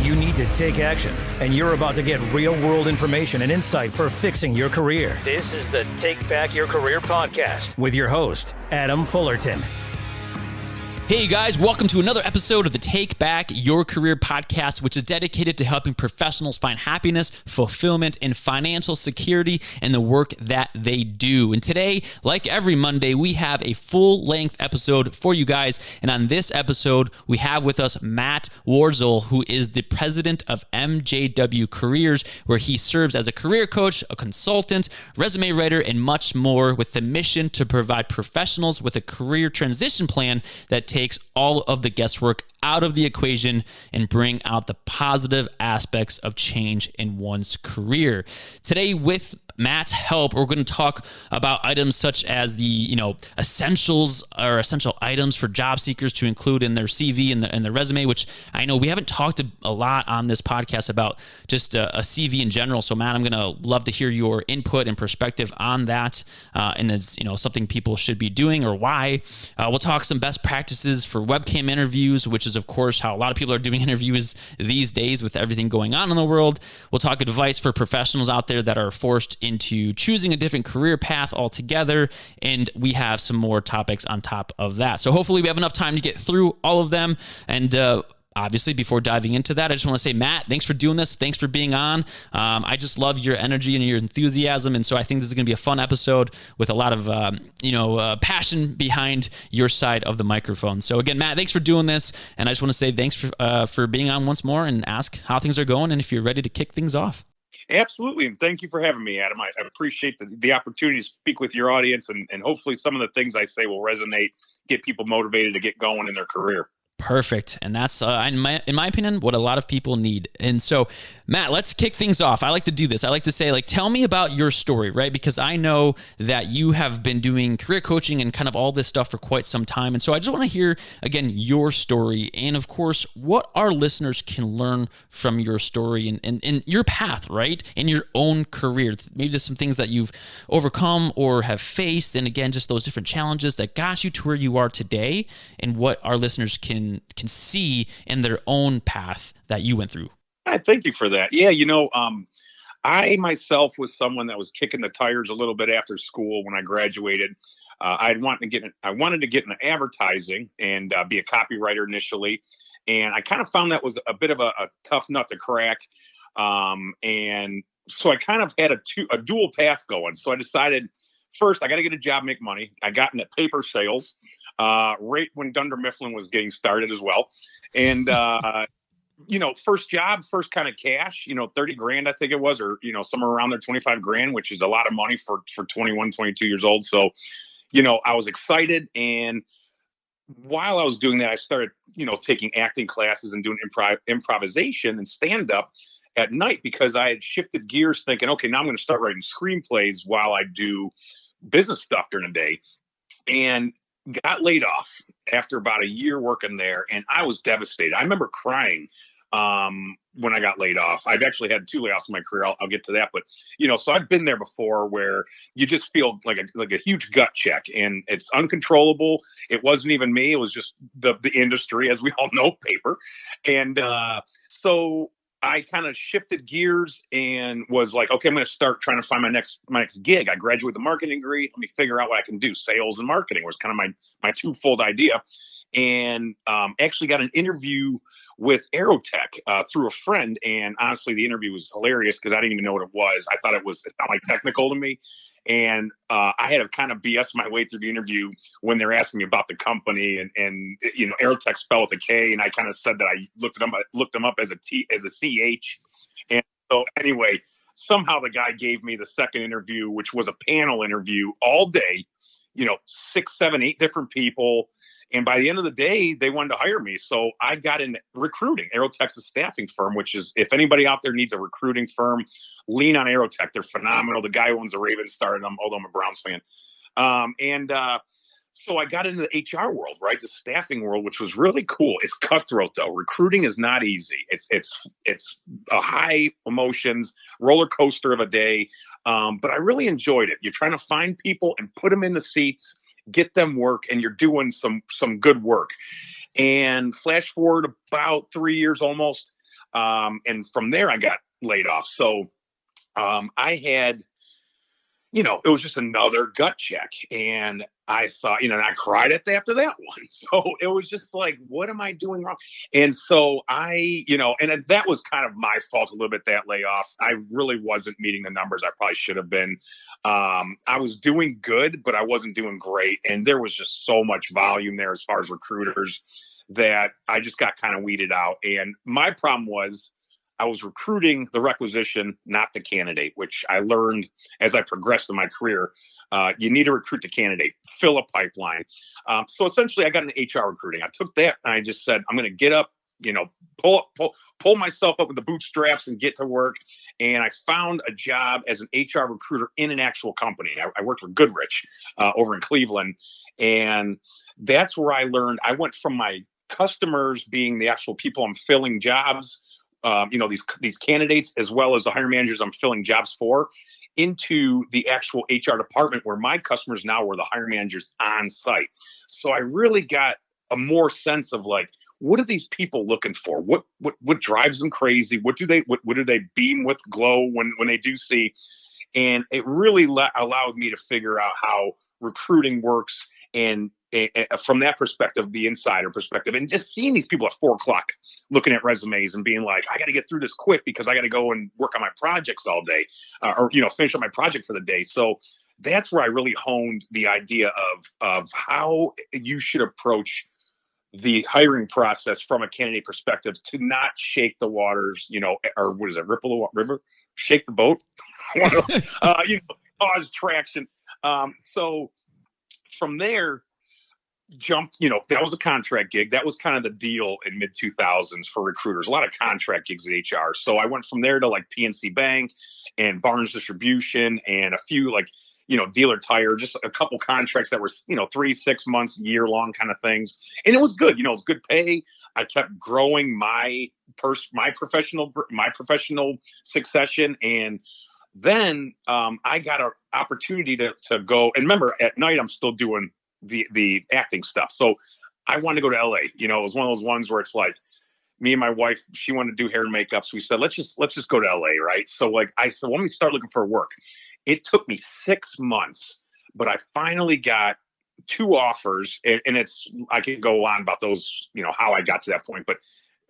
You need to take action, and you're about to get real-world information and insight for fixing your career. This is the Take Back Your Career podcast with your host, Adam Fullerton. Hey guys, welcome to another episode of the Take Back Your Career podcast, which is dedicated to helping professionals find happiness, fulfillment, and financial security in the work that they do. And today, like every Monday, we have a full-length episode for you guys. And on this episode, we have with us Matt Warzel, who is the President of MJW Careers, where he serves as a career coach, a consultant, resume writer, and much more, with the mission to provide professionals with a career transition plan that takes all of the guesswork out of the equation and bring out the positive aspects of change in one's career. Today, with Matt's help, we're going to talk about items such as the essentials or essential items for job seekers to include in their CV and their resume, which I know we haven't talked a lot on this podcast about just a CV in general. So Matt, I'm going to love to hear your input and perspective on that, and as something people should be doing or why. We'll talk some best practices for webcam interviews, which is of course how a lot of people are doing interviews these days with everything going on in the world. We'll talk advice for professionals out there that are forced into choosing a different career path altogether, and we have some more topics on top of that. So hopefully we have enough time to get through all of them. And obviously, before diving into that, I just want to say, Matt, thanks for doing this. Thanks for being on. I just love your energy and your enthusiasm, and so I think this is going to be a fun episode with a lot of passion behind your side of the microphone. So again, Matt, thanks for doing this, and I just want to say thanks for being on once more and ask how things are going and if you're ready to kick things off. Absolutely. And thank you for having me, Adam. I appreciate the opportunity to speak with your audience, and hopefully some of the things I say will resonate, get people motivated to get going in their career. Perfect. And that's, in my opinion, what a lot of people need. And so, Matt, let's kick things off. I like to do this. I like to say, tell me about your story, right? Because I know that you have been doing career coaching and kind of all this stuff for quite some time. And so I just want to hear, again, your story. And of course, what our listeners can learn from your story and your path, right? In your own career. Maybe there's some things that you've overcome or have faced. And again, just those different challenges that got you to where you are today, and what our listeners can see in their own path that you went through. I thank you for that. Yeah, I myself was someone that was kicking the tires a little bit after school when I graduated. I wanted to get into advertising and be a copywriter initially, and I kind of found that was a bit of a tough nut to crack. And so I kind of had a dual path going. So I decided, first, I got to get a job, make money. I got into paper sales right when Dunder Mifflin was getting started as well. And, first job, first kind of cash, 30 grand, I think it was, or, somewhere around there, 25 grand, which is a lot of money for 21, 22 years old. So, I was excited. And while I was doing that, I started, taking acting classes and doing improvisation and stand-up at night, because I had shifted gears thinking, okay, now I'm going to start writing screenplays while I do business stuff during the day, and got laid off after about a year working there. And I was devastated. I remember crying when I got laid off. I've actually had 2 layoffs in my career. I'll get to that. But, so I've been there before, where you just feel like a huge gut check, and it's uncontrollable. It wasn't even me. It was just the industry, as we all know, paper. And so I kind of shifted gears and was like, okay, I'm going to start trying to find my next gig. I graduated with a marketing degree. Let me figure out what I can do. Sales and marketing was kind of my twofold idea. And actually got an interview with Aerotech through a friend. And honestly, the interview was hilarious because I didn't even know what it was. I thought it's not like technical to me. And I had to kind of BS my way through the interview when they're asking me about the company, and Aerotech spelled with a K, and I kind of said that I looked them up as a CH. And so anyway, somehow the guy gave me the second interview, which was a panel interview all day, 6, 7, 8 different people. And by the end of the day, they wanted to hire me. So I got in recruiting. Aerotech's a staffing firm, which is, if anybody out there needs a recruiting firm, lean on Aerotech. They're phenomenal. The guy who owns the Ravens started them, although I'm a Browns fan. So I got into the HR world, right? The staffing world, which was really cool. It's cutthroat though. Recruiting is not easy. It's a high emotions roller coaster of a day. But I really enjoyed it. You're trying to find people and put them in the seats, get them work, and you're doing some good work. And flash forward about 3 years almost, And from there, I got laid off. So I had, it was just another gut check. And I thought, and I cried after that one. So it was just like, what am I doing wrong? And so and that was kind of my fault a little bit, that layoff. I really wasn't meeting the numbers I probably should have been. I was doing good, but I wasn't doing great. And there was just so much volume there as far as recruiters that I just got kind of weeded out. And my problem was, I was recruiting the requisition, not the candidate, which I learned as I progressed in my career. You need to recruit the candidate, fill a pipeline. So essentially, I got into HR recruiting. I took that and I just said, I'm going to get up, pull myself up with the bootstraps and get to work. And I found a job as an HR recruiter in an actual company. I worked for Goodrich over in Cleveland. And that's where I learned. I went from my customers being the actual people I'm filling jobs, these candidates, as well as the hiring managers I'm filling jobs for, into the actual HR department where my customers now were the hiring managers on site. So I really got a more sense of like, what are these people looking for? What drives them crazy? What do they beam with glow when they do see? And it really allowed me to figure out how recruiting works, and from that perspective, the insider perspective, and just seeing these people at 4:00 looking at resumes and being like, I got to get through this quick because I got to go and work on my projects all day, or finish up my project for the day. So that's where I really honed the idea of how you should approach the hiring process from a candidate perspective, to not shake the waters, or what is it, ripple the river, shake the boat, cause traction. So from there, that was a contract gig. That was kind of the deal in mid 2000s for recruiters, a lot of contract gigs at HR. So I went from there to like PNC Bank and Barnes Distribution and a few Dealer Tire, just a couple contracts that were, 3, 6 months, year long kind of things. And it was good. It was good pay. I kept growing my professional succession. And then I got an opportunity to go, and remember, at night, I'm still doing the acting stuff. So I wanted to go to LA. It was one of those ones where it's like, me and my wife, she wanted to do hair and makeup. So we said, let's just go to LA. Right. So I said, let me start looking for work. It took me 6 months, but I finally got 2 offers, and I could go on about those, how I got to that point. But,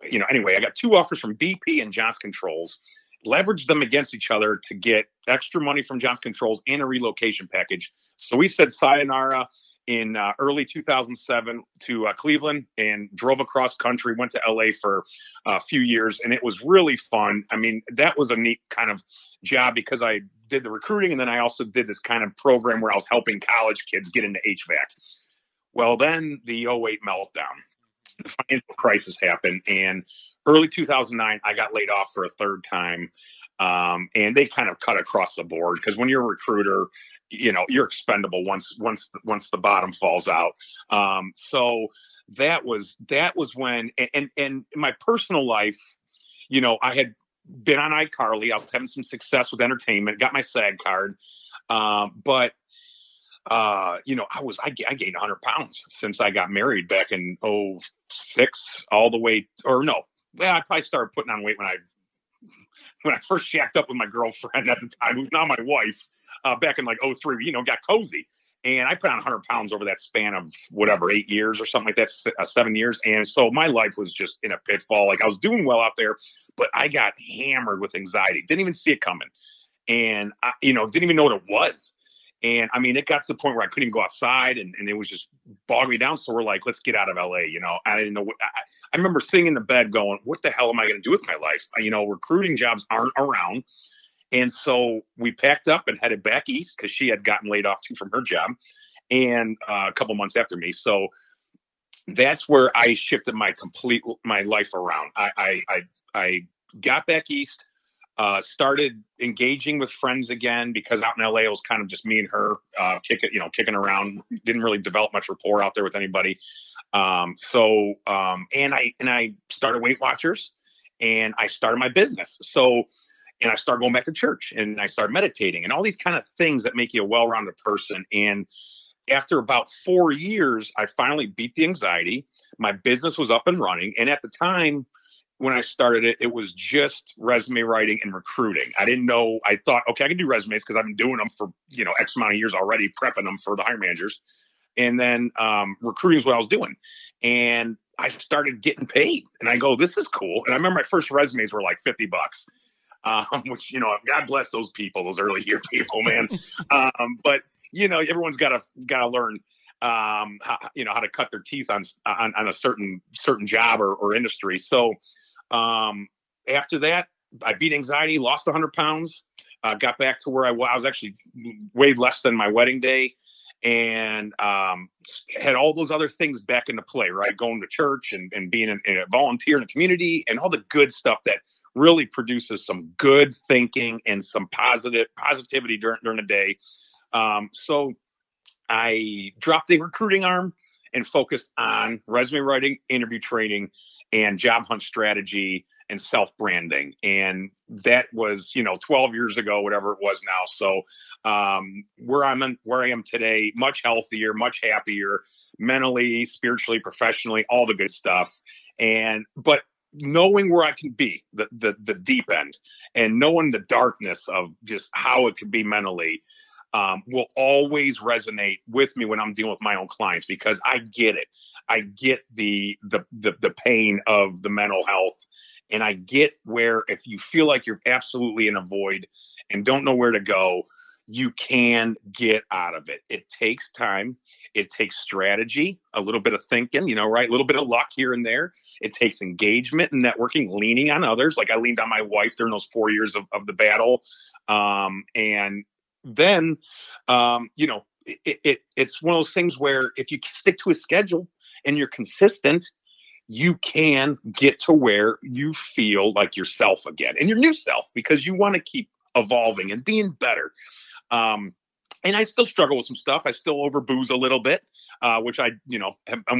anyway, I got 2 offers from BP and Johnson Controls, leveraged them against each other to get extra money from Johnson Controls and a relocation package. So we said sayonara in early 2007 to Cleveland, and drove across country, went to LA for a few years. And it was really fun. I mean, that was a neat kind of job because I did the recruiting, and then I also did this kind of program where I was helping college kids get into HVAC. Well, then the 2008 meltdown, the financial crisis happened, and early 2009, I got laid off for a third time. And they kind of cut across the board, because when you're a recruiter, you're expendable once the bottom falls out. So that was when, and in my personal life, I had been on iCarly. I was having some success with entertainment, got my SAG card. But I gained 100 pounds since I got married back in 2006 all the way, or no, well, I probably started putting on weight when I first shacked up with my girlfriend at the time, who's now my wife, back in like 2003, got cozy. And I put on 100 pounds over that span of 8 years or something like that, 7 years. And so my life was just in a pitfall. Like, I was doing well out there, but I got hammered with anxiety. Didn't even see it coming. And I, didn't even know what it was. And I mean, it got to the point where I couldn't even go outside, and it was just bogging me down. So we're like, let's get out of LA. I didn't know I remember sitting in the bed going, what the hell am I going to do with my life? Recruiting jobs aren't around. And so we packed up and headed back east, because she had gotten laid off too from her job, and a couple months after me. So that's where I shifted my life around. I got back east, started engaging with friends again, because out in LA, it was kind of just me and her, kicking around. Didn't really develop much rapport out there with anybody. And I started Weight Watchers, and I started my business. And I started going back to church, and I started meditating, and all these kind of things that make you a well-rounded person. And after about 4 years, I finally beat the anxiety. My business was up and running. And at the time, when I started it, it was just resume writing and recruiting. I didn't know. I thought, okay, I can do resumes because I've been doing them for, X amount of years already, prepping them for the hiring managers. And then recruiting is what I was doing. And I started getting paid. And I go, this is cool. And I remember my first resumes were like $50, which, God bless those people, those early year people, man. But, everyone's got to learn how to cut their teeth on a certain job or industry. So after that, I beat anxiety, lost 100 pounds, got back to where I was. I was actually weighed less than my wedding day, and had all those other things back into play, right? Going to church and being a volunteer in the community and all the good stuff that really produces some good thinking and some positivity during the day. So I dropped the recruiting arm and focused on resume writing, interview training, and job hunt strategy and self-branding. And that was, 12 years ago, whatever it was now. So where I am today, much healthier, much happier, mentally, spiritually, professionally, all the good stuff. But knowing where I can be, the deep end, and knowing the darkness of just how it could be mentally, will always resonate with me when I'm dealing with my own clients, because I get it. I get the pain of the mental health, and I get where if you feel like you're absolutely in a void and don't know where to go, you can get out of it. It takes time. It takes strategy, a little bit of thinking, right? A little bit of luck here and there. It takes engagement and networking, leaning on others. Like I leaned on my wife during those 4 years of the battle. And then, it's one of those things where if you stick to a schedule and you're consistent, you can get to where you feel like yourself again and your new self, because you want to keep evolving and being better. And I still struggle with some stuff. I still overbooze a little bit, which I'm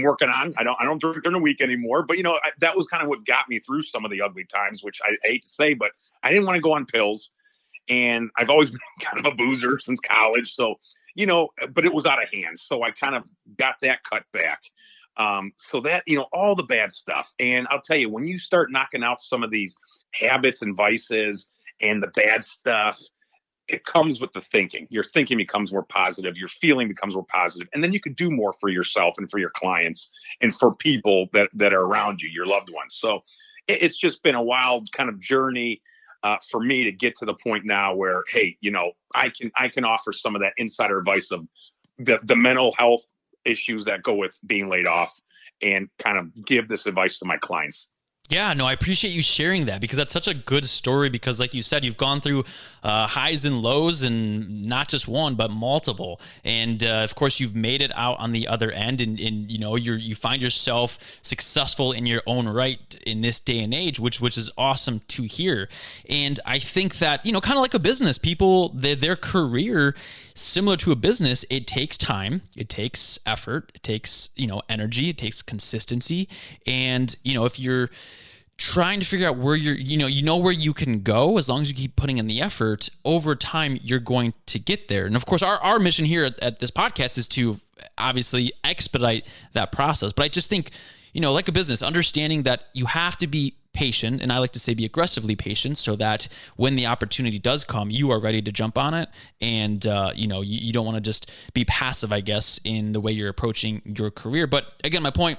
working on. I don't drink during the week anymore, but that was kind of what got me through some of the ugly times, which I hate to say, but I didn't want to go on pills. And I've always been kind of a boozer since college. So, but it was out of hand. So I kind of got that cut back. So that, all the bad stuff. And I'll tell you, when you start knocking out some of these habits and vices and the bad stuff, it comes with the thinking. Your thinking becomes more positive. Your feeling becomes more positive. And then you can do more for yourself and for your clients and for people that are around you, your loved ones. So it's just been a wild kind of journey for me to get to the point now where, hey, I can offer some of that insider advice of the mental health issues that go with being laid off, and kind of give this advice to my clients. Yeah, no, I appreciate you sharing that, because that's such a good story, because like you said, you've gone through highs and lows, and not just one, but multiple. And of course, you've made it out on the other end, and you find yourself successful in your own right in this day and age, which is awesome to hear. And I think that, kind of like a business, people, their career, similar to a business, it takes time, it takes effort, it takes, energy, it takes consistency. And, if you're trying to figure out where where you can go, as long as you keep putting in the effort, over time, you're going to get there. And of course, our mission here at this podcast is to obviously expedite that process. But I just think, like a business, understanding that you have to be patient, and I like to say be aggressively patient, so that when the opportunity does come, you are ready to jump on it. And, you don't want to just be passive, I guess, in the way you're approaching your career. But again, my point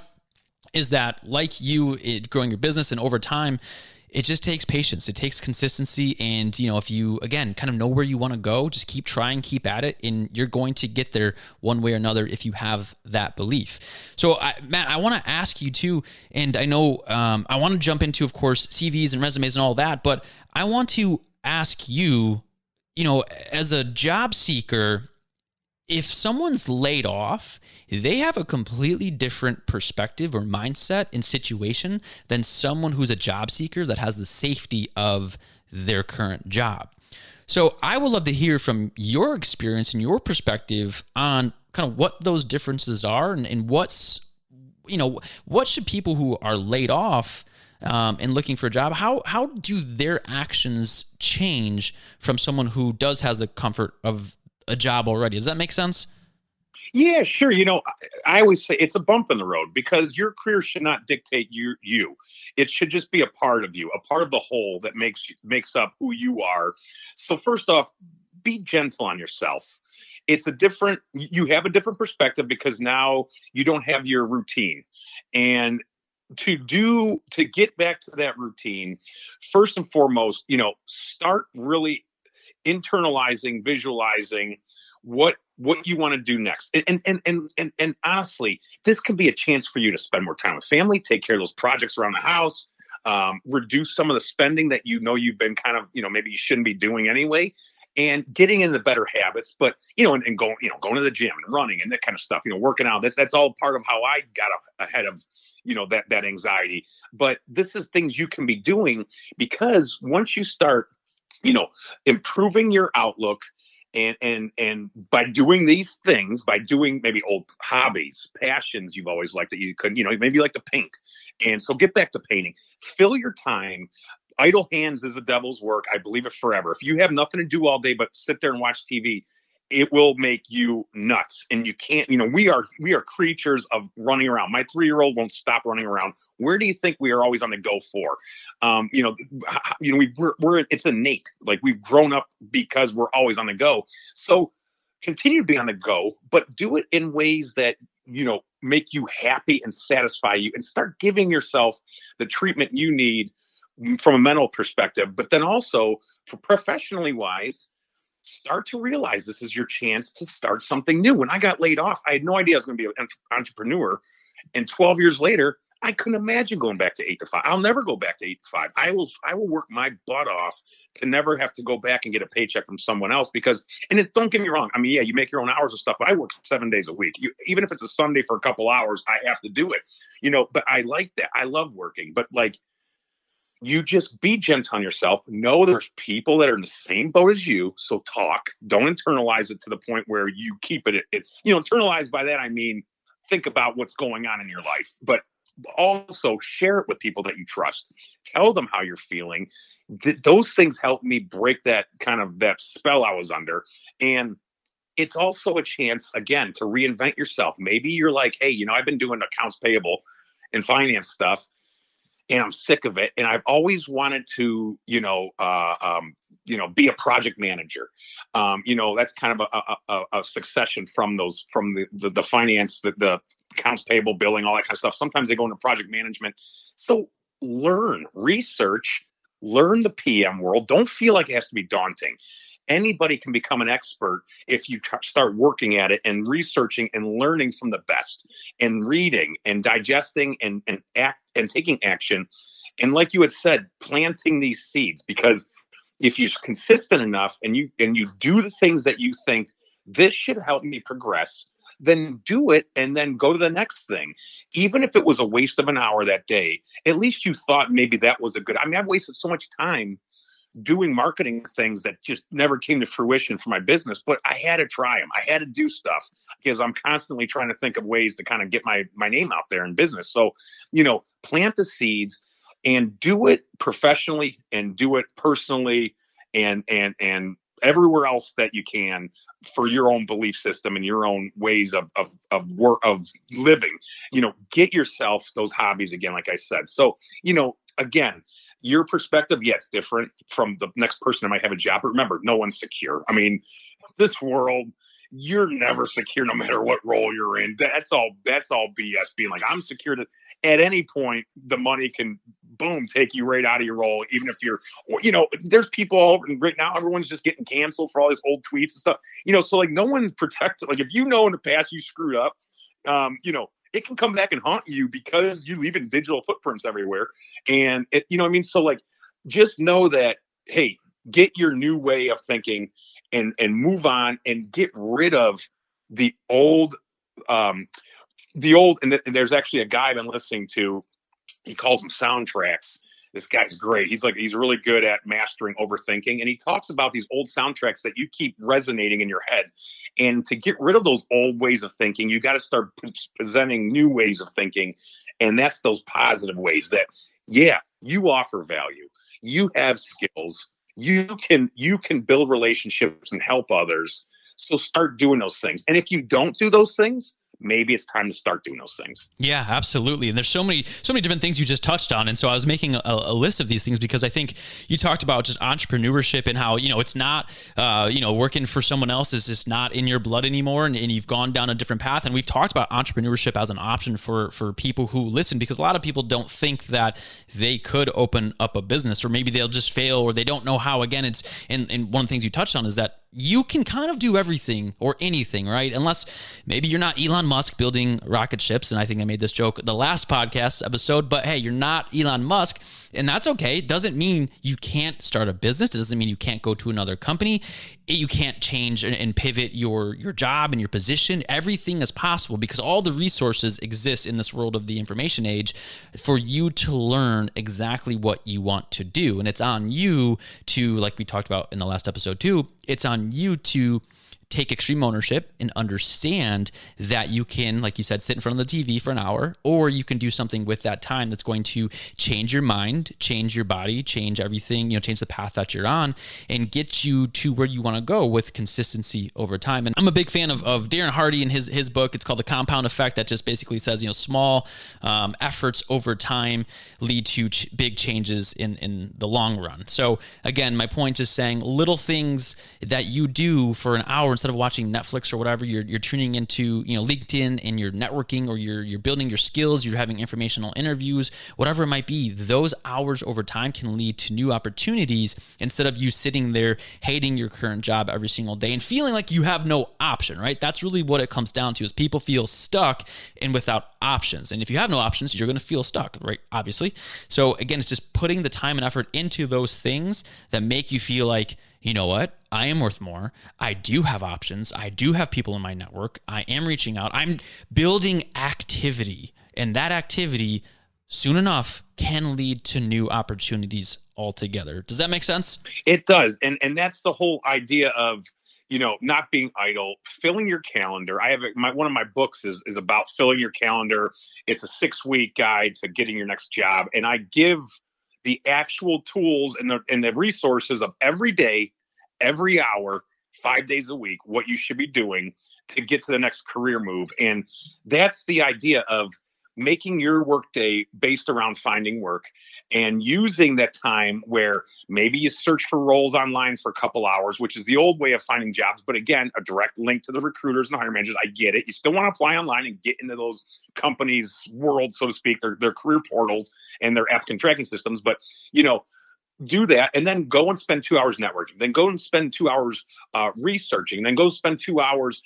is that, like you, growing your business, and over time, it just takes patience. It takes consistency. And, if you, again, kind of know where you want to go, just keep trying, keep at it, and you're going to get there one way or another if you have that belief. So, Matt, I want to ask you too, and I know I want to jump into, of course, CVs and resumes and all that, but I want to ask you, as a job seeker, if someone's laid off, they have a completely different perspective or mindset and situation than someone who's a job seeker that has the safety of their current job. So I would love to hear from your experience and your perspective on kind of what those differences are, and what should people who are laid off and looking for a job, how do their actions change from someone who has the comfort of a job already? Does that make sense? Yeah, sure. I always say it's a bump in the road because your career should not dictate you. It should just be a part of you, a part of the whole that makes up who you are. So first off, be gentle on yourself. You have a different perspective because now you don't have your routine. And to get back to that routine, first and foremost, start really internalizing, visualizing what you want to do next. And honestly, this could be a chance for you to spend more time with family, take care of those projects around the house, reduce some of the spending that you've been kind of, maybe you shouldn't be doing anyway, and getting into better habits. But and going to the gym and running and that kind of stuff, working out. That's all part of how I got ahead of that anxiety. But this is things you can be doing, because once you start improving your outlook, and by doing these things, by doing maybe old hobbies, passions you've always liked that you could, maybe you like to paint. And so get back to painting, fill your time. Idle hands is the devil's work. I believe it forever. If you have nothing to do all day but sit there and watch TV, it will make you nuts. And you can't, we are creatures of running around. My 3-year-old won't stop running around. Where do you think we are always on the go for? It's innate. Like, we've grown up because we're always on the go. So continue to be on the go, but do it in ways that, make you happy and satisfy you, and start giving yourself the treatment you need from a mental perspective. But then also, for professionally wise, start to realize this is your chance to start something new. When I got laid off, I had no idea I was going to be an entrepreneur. And 12 years later, I couldn't imagine going back to 8 to 5. I'll never go back to 8 to 5. I will work my butt off to never have to go back and get a paycheck from someone else, don't get me wrong. I mean, yeah, you make your own hours and stuff, but I work 7 days a week. Even if it's a Sunday for a couple hours, I have to do it, but I like that. I love working, but you just be gentle on yourself. Know there's people that are in the same boat as you. So talk. Don't internalize it to the point where you keep it. Internalize, by that I mean think about what's going on in your life, but also share it with people that you trust. Tell them how you're feeling. Those things help me break that spell I was under. And it's also a chance, again, to reinvent yourself. Maybe you're like, hey, I've been doing accounts payable and finance stuff, and I'm sick of it. And I've always wanted to, be a project manager. That's kind of a succession from the finance, the accounts payable, billing, all that kind of stuff. Sometimes they go into project management. So research, learn the PM world. Don't feel like it has to be daunting. Anybody can become an expert if you start working at it and researching and learning from the best, and reading and digesting and taking action. And like you had said, planting these seeds, because if you're consistent enough and you do the things that you think, this should help me progress, then do it, and then go to the next thing. Even if it was a waste of an hour that day, at least you thought maybe that was I've wasted so much time doing marketing things that just never came to fruition for my business, but I had to try them. I had to do stuff because I'm constantly trying to think of ways to kind of get my name out there in business. So, plant the seeds and do it professionally and do it personally and everywhere else that you can for your own belief system and your own ways of work, of living. Get yourself those hobbies again, like I said. So, again, your perspective, yeah, it's different from the next person that might have a job. But remember, no one's secure. I mean, this world, you're never secure no matter what role you're in. That's all BS. Being like, I'm secure at any point, the money can, boom, take you right out of your role. Even if you're, there's people all over right now, everyone's just getting canceled for all these old tweets and stuff. So no one's protected. Like, if in the past you screwed up, it can come back and haunt you because you leaving digital footprints everywhere. And so just know that, hey, get your new way of thinking and move on and get rid of the old, and there's actually a guy I've been listening to. He calls them soundtracks. This guy's great. He's really good at mastering overthinking. And he talks about these old soundtracks that you keep resonating in your head. And to get rid of those old ways of thinking, you got to start presenting new ways of thinking. And that's those positive ways that, yeah, you offer value. You have skills. You can build relationships and help others. So start doing those things. And if you don't do those things, maybe it's time to start doing those things. Yeah, absolutely. And there's so many different things you just touched on. And so I was making a list of these things because I think you talked about just entrepreneurship and how, it's not, working for someone else is just not in your blood anymore. And you've gone down a different path. And we've talked about entrepreneurship as an option for people who listen, because a lot of people don't think that they could open up a business, or maybe they'll just fail, or they don't know how. Again, it's, and one of the things you touched on is that you can kind of do everything or anything, right? Unless maybe you're not Elon Musk building rocket ships. And I think I made this joke the last podcast episode, but hey, you're not Elon Musk, and that's okay. It doesn't mean you can't start a business. It doesn't mean you can't go to another company. You can't change and pivot your job and your position. Everything is possible because all the resources exist in this world of the information age for you to learn exactly what you want to do. And it's on you to, like we talked about in the last episode too, it's on you to take extreme ownership and understand that you can, like you said, sit in front of the TV for an hour, or you can do something with that time that's going to change your mind, change your body, change everything, change the path that you're on, and get you to where you want to go with consistency over time. And I'm a big fan of Darren Hardy and his book. It's called The Compound Effect, that just basically says, small efforts over time lead to big changes in the long run. So again, my point is saying little things that you do for an hour, instead of watching Netflix or whatever, you're tuning into LinkedIn, and you're networking, or you're building your skills, you're having informational interviews, whatever it might be. Those hours over time can lead to new opportunities, instead of you sitting there hating your current job every single day and feeling like you have no option, right? That's really what it comes down to, is people feel stuck and without options. And if you have no options, you're going to feel stuck, right? Obviously. So again, it's just putting the time and effort into those things that make you feel like, you know what? I am worth more. I do have options. I do have people in my network. I am reaching out. I'm building activity. And that activity, soon enough, can lead to new opportunities altogether. Does that make sense? It does. And that's the whole idea of, not being idle, filling your calendar. I have one of my books is about filling your calendar. It's a 6-week guide to getting your next job. And I give the actual tools and the resources of every day, every hour, 5 days a week, what you should be doing to get to the next career move. And that's the idea of making your workday based around finding work, and using that time where maybe you search for roles online for a couple hours, which is the old way of finding jobs. But again, a direct link to the recruiters and hiring managers. I get it. You still want to apply online and get into those companies' world, so to speak, their career portals and their applicant tracking systems. But, do that, and then go and spend 2 hours networking, then go and spend 2 hours researching, and then go spend 2 hours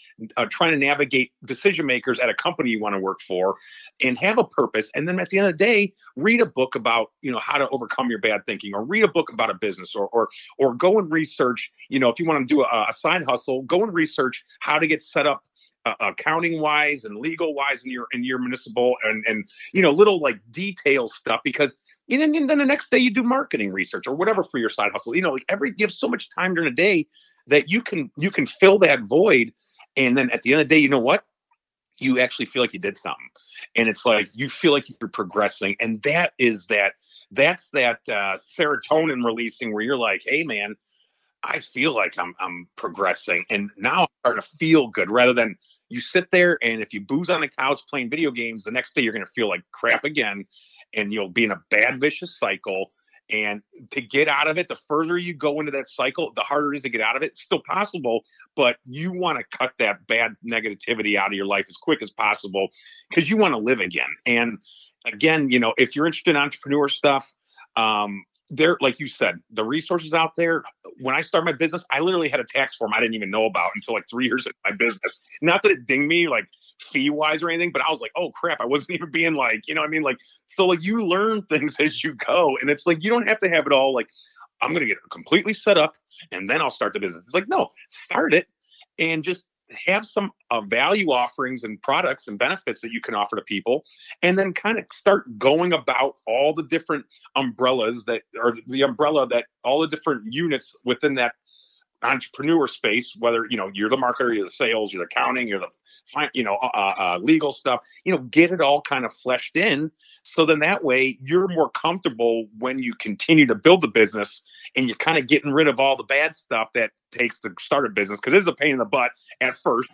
trying to navigate decision makers at a company you want to work for, and have a purpose. And then at the end of the day, read a book about, how to overcome your bad thinking, or read a book about a business, or go and research, if you want to do a side hustle, go and research how to get set up accounting wise and legal wise in your municipal and little like detail stuff, because and then the next day you do marketing research or whatever for your side hustle. You have so much time during the day that you can fill that void. And then at the end of the day, you know what? You actually feel like you did something, and it's like you feel like you're progressing. And that's that serotonin releasing where you're like, hey man, I feel like I'm progressing, and now I'm starting to feel good, rather than you sit there and if you booze on the couch playing video games, the next day you're going to feel like crap again, and you'll be in a bad, vicious cycle. And to get out of it, the further you go into that cycle, the harder it is to get out of it. It's still possible, but you want to cut that bad negativity out of your life as quick as possible, because you want to live again. And again, if you're interested in entrepreneur stuff, there, like you said, the resources out there. When I started my business, I literally had a tax form I didn't even know about until like 3 years into my business. Not that it dinged me like fee wise or anything, but I was like, oh crap, I wasn't even being like, so like you learn things as you go. And it's like, you don't have to have it all like, I'm going to get completely set up and then I'll start the business. It's like, no, start it and just have some value offerings and products and benefits that you can offer to people, and then kind of start going about all the different umbrellas that, or the umbrella that all the different units within that entrepreneur space, whether, you're the marketer, you're the sales, you're the accounting, you're the, legal stuff, get it all kind of fleshed in. So then that way you're more comfortable when you continue to build the business and you're kind of getting rid of all the bad stuff that takes to start a business. Cause it's a pain in the butt at first,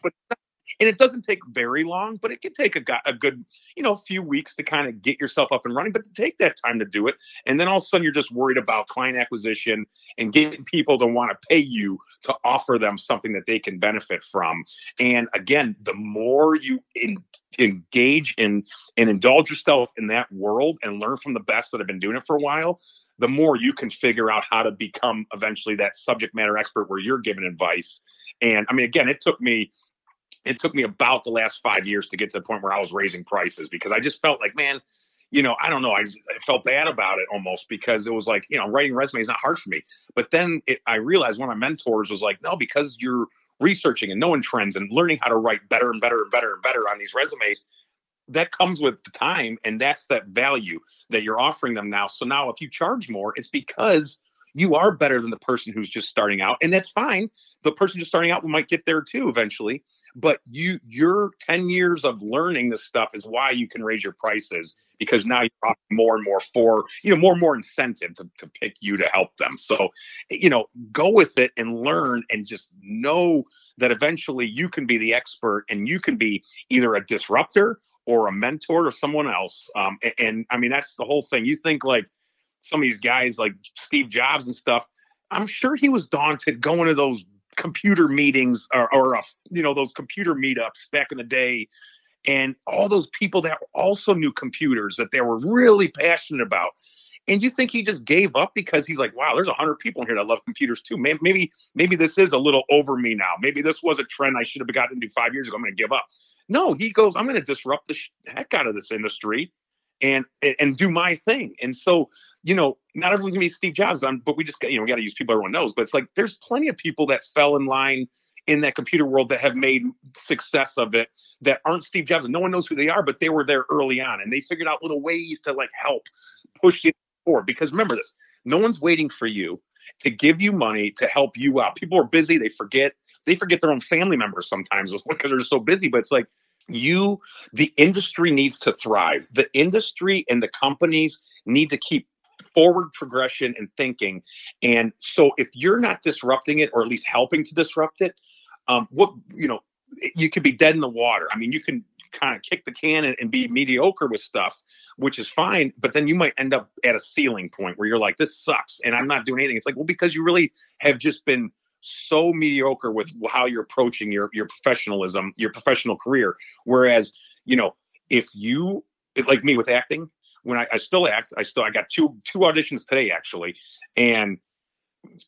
and it doesn't take very long, but it can take a good, few weeks to kind of get yourself up and running, but to take that time to do it. And then all of a sudden you're just worried about client acquisition and getting people to want to pay you to offer them something that they can benefit from. And again, the more you engage in and indulge yourself in that world and learn from the best that have been doing it for a while, the more you can figure out how to become eventually that subject matter expert where you're giving advice. And I mean, again, it took me about the last 5 years to get to the point where I was raising prices, because I just felt like, man, I don't know. I felt bad about it almost, because it was like, writing a resume is not hard for me. But then I realized one of my mentors was like, no, because you're researching and knowing trends and learning how to write better and better and better and better on these resumes, that comes with the time. And that's that value that you're offering them now. So now if you charge more, it's because you are better than the person who's just starting out. And that's fine. The person just starting out might get there too eventually. But your 10 years of learning this stuff is why you can raise your prices, because now you're offering more and more for, more and more incentive to pick you to help them. So, go with it and learn, and just know that eventually you can be the expert, and you can be either a disruptor or a mentor to someone else. And I mean, that's the whole thing. You think like some of these guys like Steve Jobs and stuff, I'm sure he was daunted going to those computer meetings or those computer meetups back in the day, and all those people that also knew computers that they were really passionate about. And you think he just gave up because he's like, wow, there's 100 people in here that love computers too. Maybe this is a little over me now. Maybe this was a trend I should have gotten into 5 years ago. I'm going to give up. No, he goes, I'm going to disrupt the heck out of this industry and do my thing. And so, not everyone's gonna be Steve Jobs, but we just got, we got to use people everyone knows. But it's like, there's plenty of people that fell in line in that computer world that have made success of it that aren't Steve Jobs, and no one knows who they are, but they were there early on, and they figured out little ways to like help push it forward. Because remember this, no one's waiting for you to give you money to help you out. People are busy. They forget their own family members sometimes because they're so busy. But it's like, the industry needs to thrive. The industry and the companies need to keep forward progression and thinking. And so if you're not disrupting it, or at least helping to disrupt it, you could be dead in the water. I mean, you can kind of kick the can and be mediocre with stuff, which is fine. But then you might end up at a ceiling point where you're like, this sucks and I'm not doing anything. It's like, well, because you really have just been so mediocre with how you're approaching your professionalism, your professional career. Whereas, if you, like me with acting, when I still act, I got two auditions today, actually. And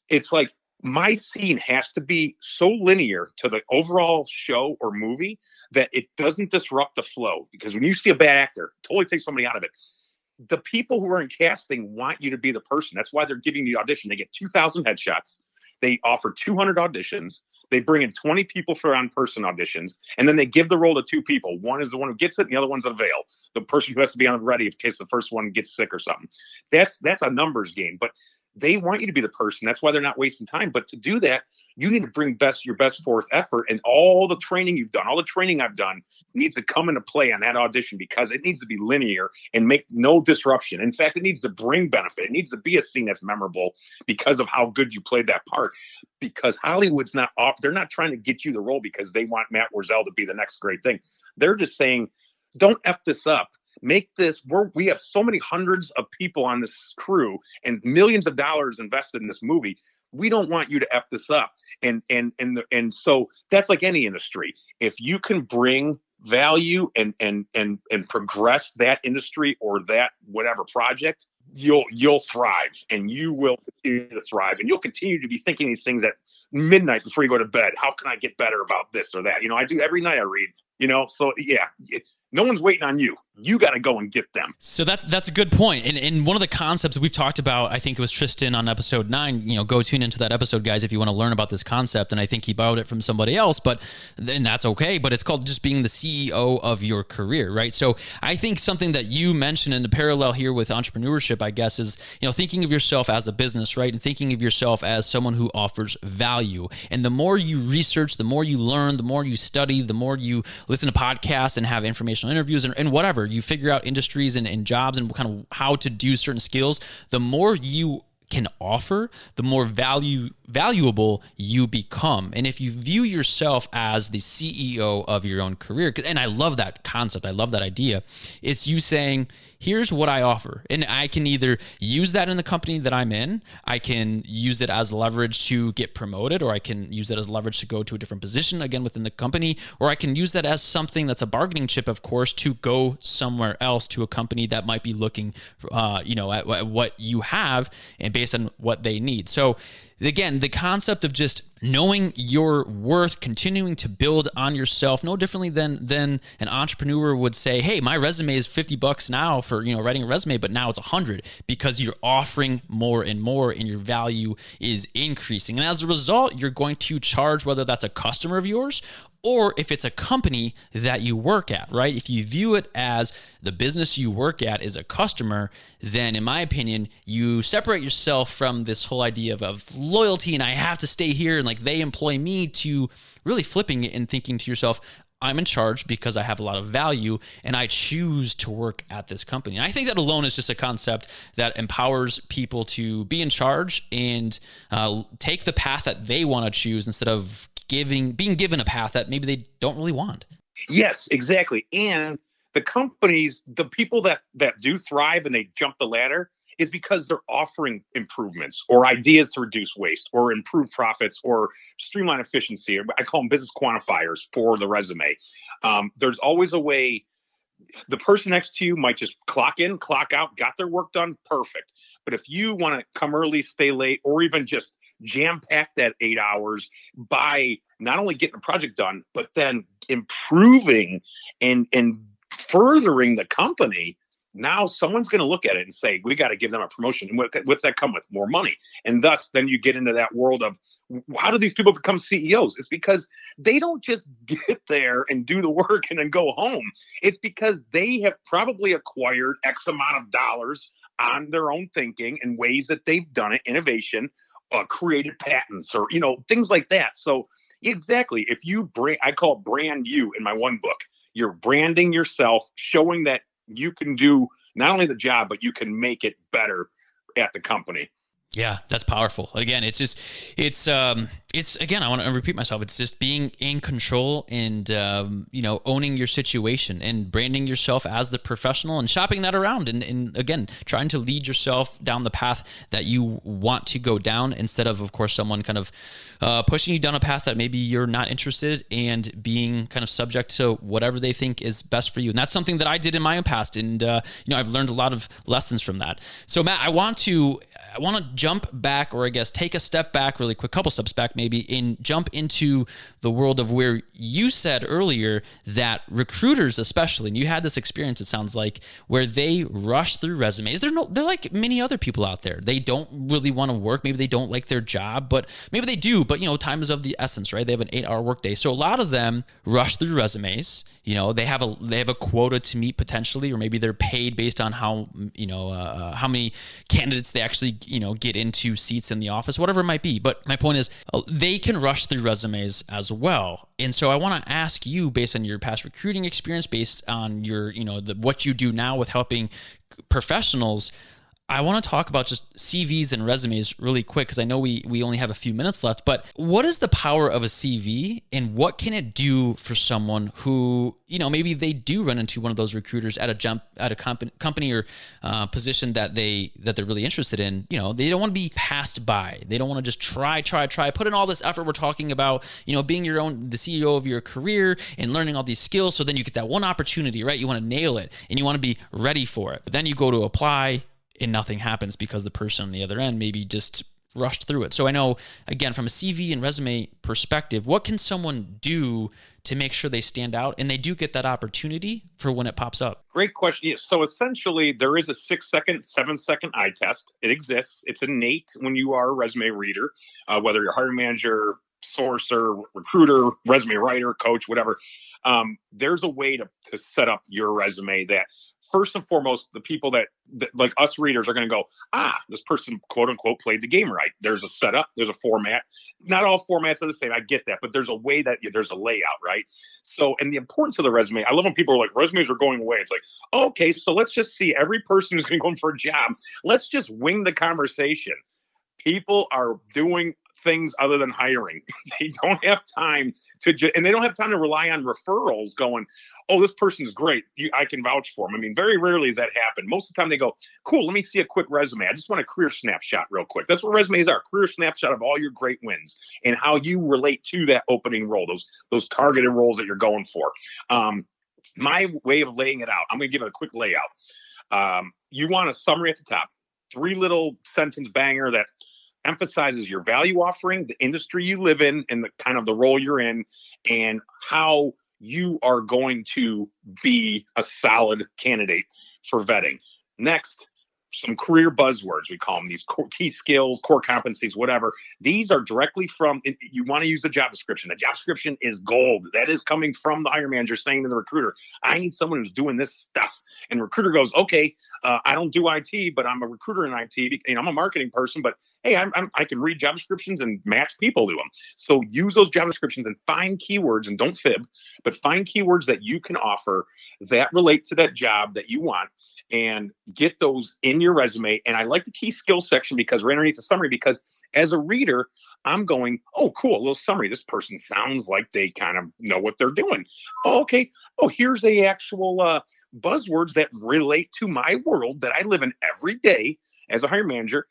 it's like, my scene has to be so linear to the overall show or movie that it doesn't disrupt the flow. Because when you see a bad actor, totally take somebody out of it. The people who are in casting want you to be the person. That's why they're giving the audition. They get 2,000 headshots. They offer 200 auditions. They bring in 20 people for on-person auditions, and then they give the role to two people. One is the one who gets it, and the other one's a veil. The person who has to be on the ready in case the first one gets sick or something. That's a numbers game, but they want you to be the person. That's why they're not wasting time. But to do that, you need to bring your best forth effort, and all the training you've done, all the training I've done needs to come into play on that audition, because it needs to be linear and make no disruption. In fact, it needs to bring benefit. It needs to be a scene that's memorable because of how good you played that part. Because Hollywood's not off. They're not trying to get you the role because they want Matt Warzel to be the next great thing. They're just saying, don't F this up. Make this, we have so many hundreds of people on this crew and millions of dollars invested in this movie. We don't want you to F this up. And so that's like any industry. If you can bring value and progress that industry or that whatever project, you'll thrive, and you will continue to thrive, and you'll continue to be thinking these things at midnight before you go to bed. How can I get better about this or that? I do every night I read, so yeah, no one's waiting on you. You got to go and get them. So that's a good point. And one of the concepts we've talked about, I think it was Tristan on episode 9, go tune into that episode, guys, if you want to learn about this concept. And I think he borrowed it from somebody else, but then that's okay. But it's called just being the CEO of your career, right? So I think something that you mentioned in the parallel here with entrepreneurship, I guess, is, thinking of yourself as a business, right? And thinking of yourself as someone who offers value. And the more you research, the more you learn, the more you study, the more you listen to podcasts and have informational interviews and whatever, you figure out industries and jobs and kind of how to do certain skills, the more you can offer, the more valuable you become. And if you view yourself as the CEO of your own career, and I love that concept, I love that idea, it's you saying, here's what I offer. And I can either use that in the company that I'm in, I can use it as leverage to get promoted, or I can use it as leverage to go to a different position, again, within the company, or I can use that as something that's a bargaining chip, of course, to go somewhere else to a company that might be looking, at what you have and based on what they need. So again, the concept of just knowing your worth, continuing to build on yourself, no differently than an entrepreneur would say, hey, my resume is $50 now for, writing a resume, but now it's $100 because you're offering more and more and your value is increasing. And as a result, you're going to charge, whether that's a customer of yours or if it's a company that you work at, right? If you view it as the business you work at is a customer, then in my opinion, you separate yourself from this whole idea of loyalty and I have to stay here and like they employ me, to really flipping it and thinking to yourself, I'm in charge because I have a lot of value and I choose to work at this company. And I think that alone is just a concept that empowers people to be in charge and take the path that they want to choose instead of being given a path that maybe they don't really want. Yes, exactly. And the companies, the people that do thrive and they jump the ladder is because they're offering improvements or ideas to reduce waste or improve profits or streamline efficiency. I call them business quantifiers for the resume. There's always a way. The person next to you might just clock in, clock out, got their work done, perfect. But if you want to come early, stay late, or even just jam-pack that 8 hours by not only getting a project done, but then improving and furthering the company, now someone's going to look at it and say, we got to give them a promotion. And what's that come with? More money. And thus, then you get into that world of how do these people become CEOs? It's because they don't just get there and do the work and then go home. It's because they have probably acquired X amount of dollars on their own thinking and ways that they've done it, innovation, created patents, or, things like that. So exactly, if you I call it brand you in my one book, you're branding yourself, showing that you can do not only the job, but you can make it better at the company. Yeah, that's powerful. Again, it's again, I want to repeat myself. It's just being in control and, owning your situation and branding yourself as the professional and shopping that around. And again, trying to lead yourself down the path that you want to go down instead of course, someone kind of pushing you down a path that maybe you're not interested and being kind of subject to whatever they think is best for you. And that's something that I did in my own past. And, I've learned a lot of lessons from that. So Matt, I want to jump back, or I guess take a step back really quick, couple steps back maybe, and jump into the world of where you said earlier that recruiters especially, and you had this experience, it sounds like, where they rush through resumes. They're like many other people out there. They don't really want to work. Maybe they don't like their job, but maybe they do. But, time is of the essence, right? They have an 8-hour workday. So a lot of them rush through resumes. They have a quota to meet potentially, or maybe they're paid based on how many candidates they actually, get into seats in the office, whatever it might be. But my point is they can rush through resumes as well. And so I want to ask you, based on your past recruiting experience, based on your, what you do now with helping professionals, I want to talk about just CVs and resumes really quick because I know we only have a few minutes left, but what is the power of a CV and what can it do for someone who, maybe they do run into one of those recruiters at a company or position that they're really interested in. They don't want to be passed by. They don't want to just try, put in all this effort. We're talking about, being the CEO of your career and learning all these skills. So then you get that one opportunity, right? You want to nail it and you want to be ready for it. But then you go to apply and nothing happens because the person on the other end maybe just rushed through it. So I know, again, from a CV and resume perspective, what can someone do to make sure they stand out and they do get that opportunity for when it pops up? Great question. Yes. So essentially, there is a 6-second, 7-second eye test. It exists. It's innate when you are a resume reader, whether you're a hiring manager, sourcer, recruiter, resume writer, coach, whatever. There's a way to set up your resume that, first and foremost, the people that like us readers are going to go, this person, quote unquote, played the game right. There's a setup, there's a format. Not all formats are the same. I get that, but there's a way that there's a layout, right? So, and the importance of the resume, I love when people are like, resumes are going away. It's like, okay, so let's just see every person who's going to go in for a job. Let's just wing the conversation. People are doing things other than hiring. They don't have time and they don't have time to rely on referrals going, oh, this person's great, I can vouch for them. I mean, very rarely does that happen. Most of the time they go, cool, let me see a quick resume. I just want a career snapshot real quick. That's what resumes are, career snapshot of all your great wins and how you relate to that opening role, those targeted roles that you're going for. My way of laying it out, I'm going to give it a quick layout. You want a summary at the top, 3 little sentence banger that emphasizes your value offering, the industry you live in, and the kind of the role you're in, and how you are going to be a solid candidate for vetting. Next, some career buzzwords, we call them, these key skills, core competencies, whatever. These are directly from, you want to use the job description. The job description is gold. That is coming from the hiring manager saying to the recruiter, I need someone who's doing this stuff. And the recruiter goes, okay, I don't do IT, but I'm a recruiter in IT. I'm a marketing person, but hey, I can read job descriptions and match people to them. So use those job descriptions and find keywords, and don't fib, but find keywords that you can offer that relate to that job that you want, and get those in your resume. And I like the key skills section because we're underneath the summary, because as a reader, I'm going, oh, cool, a little summary. This person sounds like they kind of know what they're doing. Oh, okay. Oh, here's a actual buzzwords that relate to my world that I live in every day as a hiring manager.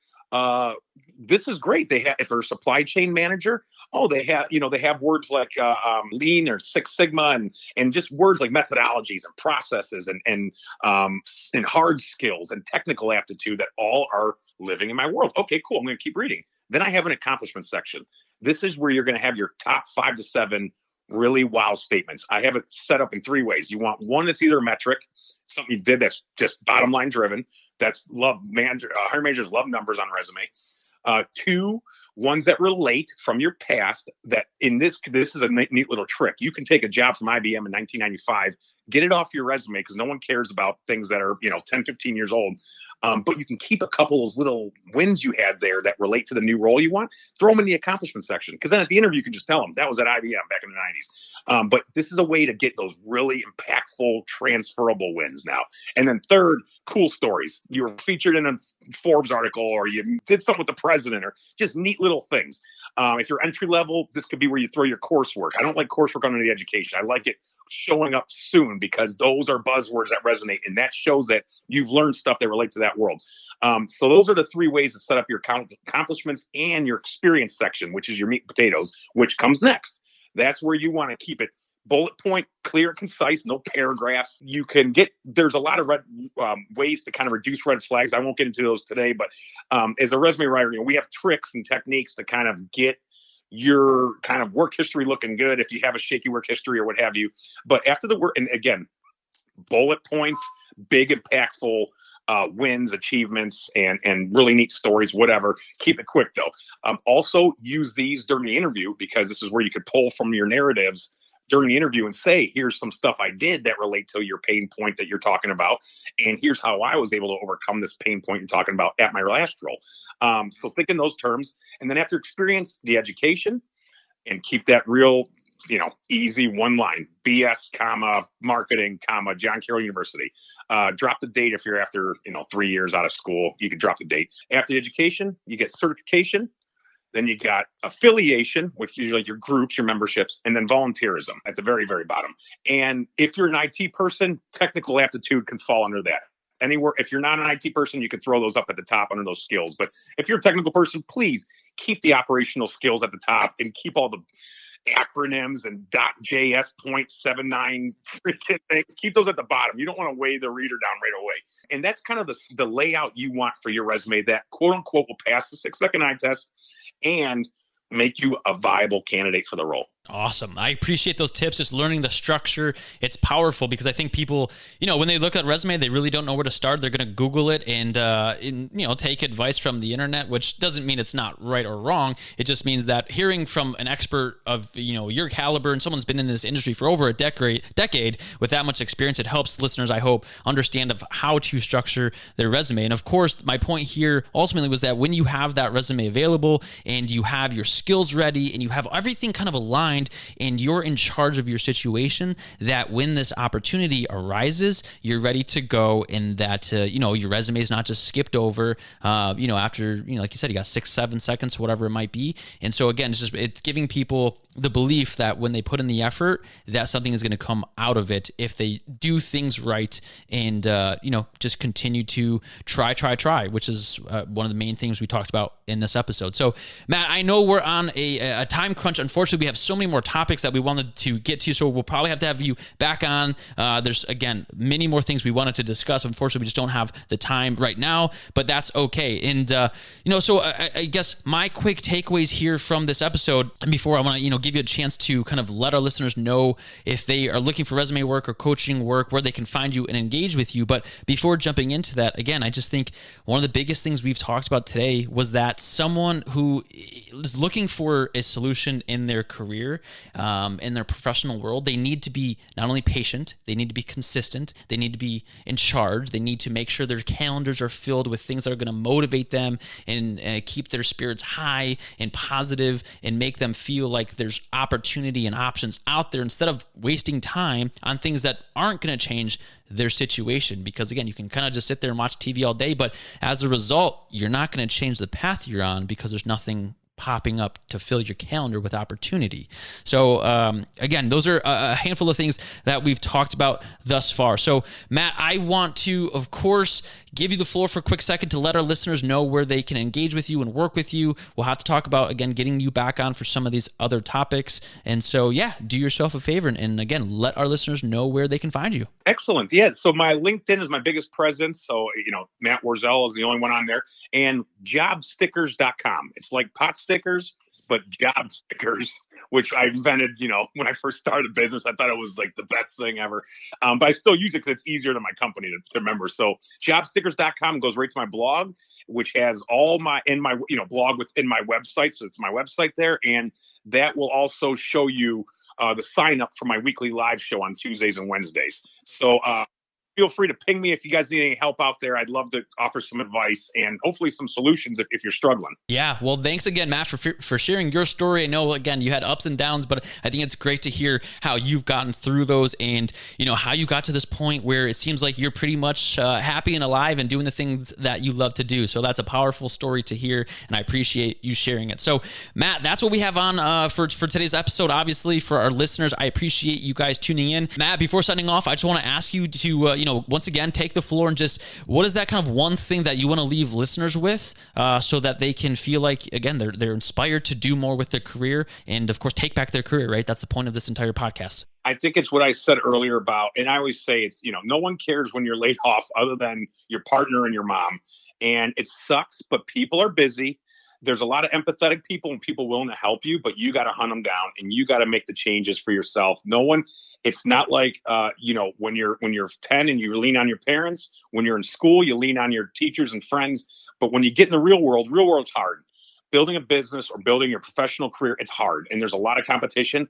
This is great. They have, if they're a supply chain manager, they have words like lean or Six Sigma, and just words like methodologies and processes and hard skills and technical aptitude that all are living in my world. Okay, cool. I'm going to keep reading. Then I have an accomplishment section. This is where you're going to have your top 5 to 7 really wow statements. I have it set up in 3 ways. You want one that's either a metric, something you did that's just bottom line driven. That's hiring managers love numbers on resume. 2, ones that relate from your past, that in this is a neat little trick. You can take a job from IBM in 1995, get it off your resume because no one cares about things that are 10, 15 years old. But you can keep a couple of those little wins you had there that relate to the new role you want, throw them in the accomplishment section, because then at the interview you can just tell them that was at IBM back in the 90s. But this is a way to get those really impactful, transferable wins now. And then 3rd, cool stories. You were featured in a Forbes article, or you did something with the president, or just neat little things. If you're entry level, this could be where you throw your coursework. I don't like coursework under the education. I like it showing up soon, because those are buzzwords that resonate, and that shows that you've learned stuff that relate to that world. So those are the 3 ways to set up your accomplishments and your experience section, which is your meat and potatoes, which comes next. That's where you want to keep it bullet point, clear, concise, no paragraphs. There's a lot of ways to kind of reduce red flags. I won't get into those today, but as a resume writer, we have tricks and techniques to kind of get your kind of work history looking good if you have a shaky work history or what have you. But after the work, and again, bullet points, big, impactful wins, achievements, and really neat stories, whatever. Keep it quick, though. Also use these during the interview, because this is where you could pull from your narratives during the interview and say, here's some stuff I did that relate to your pain point that you're talking about, and here's how I was able to overcome this pain point you're talking about at my last role. So think in those terms. And then after experience, the education, and keep that real, easy one line: BS, marketing, John Carroll University. Drop the date if you're after, 3 years out of school. You can drop the date. After the education, you get certification. Then you got affiliation, which is like your groups, your memberships, and then volunteerism at the very, very bottom. And if you're an IT person, technical aptitude can fall under that. Anywhere, if you're not an IT person, you can throw those up at the top under those skills. But if you're a technical person, please keep the operational skills at the top, and keep all the acronyms and .js.79 freaking things. Keep those at the bottom. You don't want to weigh the reader down right away. And that's kind of the layout you want for your resume that quote unquote will pass the 6-second eye test and make you a viable candidate for the role. Awesome. I appreciate those tips. Just learning the structure. It's powerful because I think people, when they look at a resume, they really don't know where to start. They're going to Google it and take advice from the internet, which doesn't mean it's not right or wrong. It just means that hearing from an expert of, your caliber and someone who's been in this industry for over a decade with that much experience, it helps listeners, I hope, understand of how to structure their resume. And of course, my point here ultimately was that when you have that resume available and you have your skills ready and you have everything kind of aligned, and you're in charge of your situation, that when this opportunity arises, you're ready to go, and that your resume is not just skipped over after like you said, you got 6-7 seconds, whatever it might be. And so again, it's giving people the belief that when they put in the effort, that something is going to come out of it if they do things right and just continue to try, which is one of the main things we talked about in this episode. So Matt, I know we're on a time crunch. Unfortunately, we have so many more topics that we wanted to get to, so we'll probably have to have you back on. There's, again, many more things we wanted to discuss. Unfortunately, we just don't have the time right now, but that's okay. And, so I guess my quick takeaways here from this episode, before I want to, give you a chance to kind of let our listeners know if they are looking for resume work or coaching work, where they can find you and engage with you. But before jumping into that, again, I just think one of the biggest things we've talked about today was that someone who is looking for a solution in their career, in their professional world, they need to be not only patient, they need to be consistent, they need to be in charge, they need to make sure their calendars are filled with things that are going to motivate them and keep their spirits high and positive and make them feel like there's opportunity and options out there, instead of wasting time on things that aren't going to change their situation. Because again, you can kind of just sit there and watch TV all day, but as a result, you're not going to change the path you're on because there's nothing popping up to fill your calendar with opportunity. So again, those are a handful of things that we've talked about thus far. So Matt, I want to, of course, give you the floor for a quick second to let our listeners know where they can engage with you and work with you. We'll have to talk about, again, getting you back on for some of these other topics. And so, yeah, do yourself a favor and again, let our listeners know where they can find you. Excellent. Yeah. So my LinkedIn is my biggest presence. So, Matt Warzel is the only one on there, and jobstickers.com. It's like pot stickers, but job stickers, which I invented, when I first started a business. I thought it was like the best thing ever. But I still use it because it's easier than my company to remember. So jobstickers.com goes right to my blog, which has all my blog within my website. So it's my website there. And that will also show you the sign up for my weekly live show on Tuesdays and Wednesdays. So feel free to ping me if you guys need any help out there. I'd love to offer some advice and hopefully some solutions if you're struggling. Yeah. Well, thanks again, Matt, for sharing your story. I know, again, you had ups and downs, but I think it's great to hear how you've gotten through those and, how you got to this point where it seems like you're pretty much happy and alive and doing the things that you love to do. So that's a powerful story to hear, and I appreciate you sharing it. So, Matt, that's what we have on for today's episode. Obviously, for our listeners, I appreciate you guys tuning in. Matt, before signing off, I just want to ask you to, once again, take the floor and just, what is that kind of one thing that you want to leave listeners with so that they can feel like, again, they're inspired to do more with their career and, of course, take back their career, right? That's the point of this entire podcast. I think it's what I said earlier about, and I always say it's, no one cares when you're laid off other than your partner and your mom. And it sucks, but people are busy. There's a lot of empathetic people and people willing to help you, but you got to hunt them down and you got to make the changes for yourself. It's not like, when you're 10 and you lean on your parents, when you're in school, you lean on your teachers and friends. But when you get in the real world's hard. Building a business or building your professional career, it's hard. And there's a lot of competition.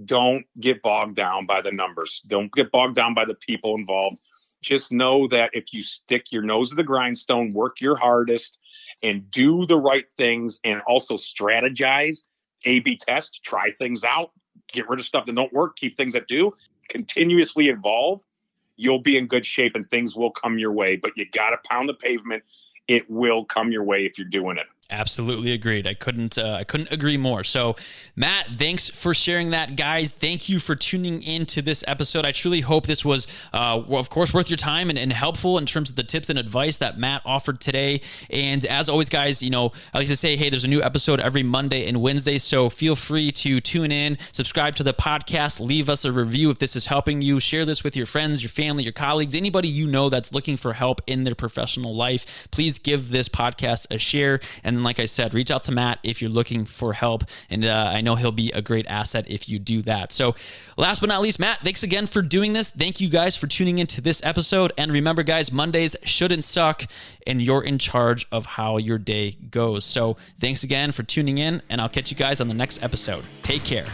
Don't get bogged down by the numbers. Don't get bogged down by the people involved. Just know that if you stick your nose to the grindstone, work your hardest, and do the right things, and also strategize, A/B test, try things out, get rid of stuff that don't work, keep things that do, continuously evolve, you'll be in good shape and things will come your way. But you got to pound the pavement. It will come your way if you're doing it. Absolutely agreed. I couldn't agree more. So, Matt, thanks for sharing that, guys. Thank you for tuning in to this episode. I truly hope this was, of course, worth your time and helpful in terms of the tips and advice that Matt offered today. And as always, guys, I like to say, hey, there's a new episode every Monday and Wednesday. So feel free to tune in, subscribe to the podcast, leave us a review if this is helping you. Share this with your friends, your family, your colleagues, anybody you know that's looking for help in their professional life. Please give this podcast a share. And like I said, reach out to Matt if you're looking for help. And I know he'll be a great asset if you do that. So last but not least, Matt, thanks again for doing this. Thank you guys for tuning into this episode. And remember, guys, Mondays shouldn't suck, and you're in charge of how your day goes. So thanks again for tuning in, and I'll catch you guys on the next episode. Take care.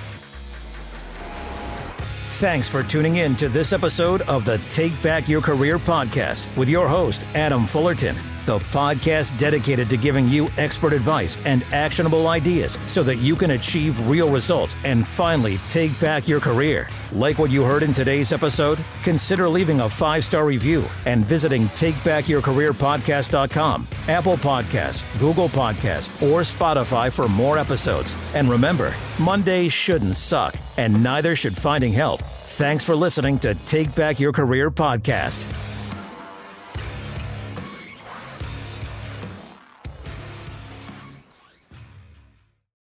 Thanks for tuning in to this episode of the Take Back Your Career podcast with your host, Adam Fullerton, the podcast dedicated to giving you expert advice and actionable ideas so that you can achieve real results and finally take back your career. Like what you heard in today's episode? Consider leaving a 5-star review and visiting takebackyourcareerpodcast.com, Apple Podcasts, Google Podcasts, or Spotify for more episodes. And remember, Mondays shouldn't suck, and neither should finding help. Thanks for listening to Take Back Your Career podcast.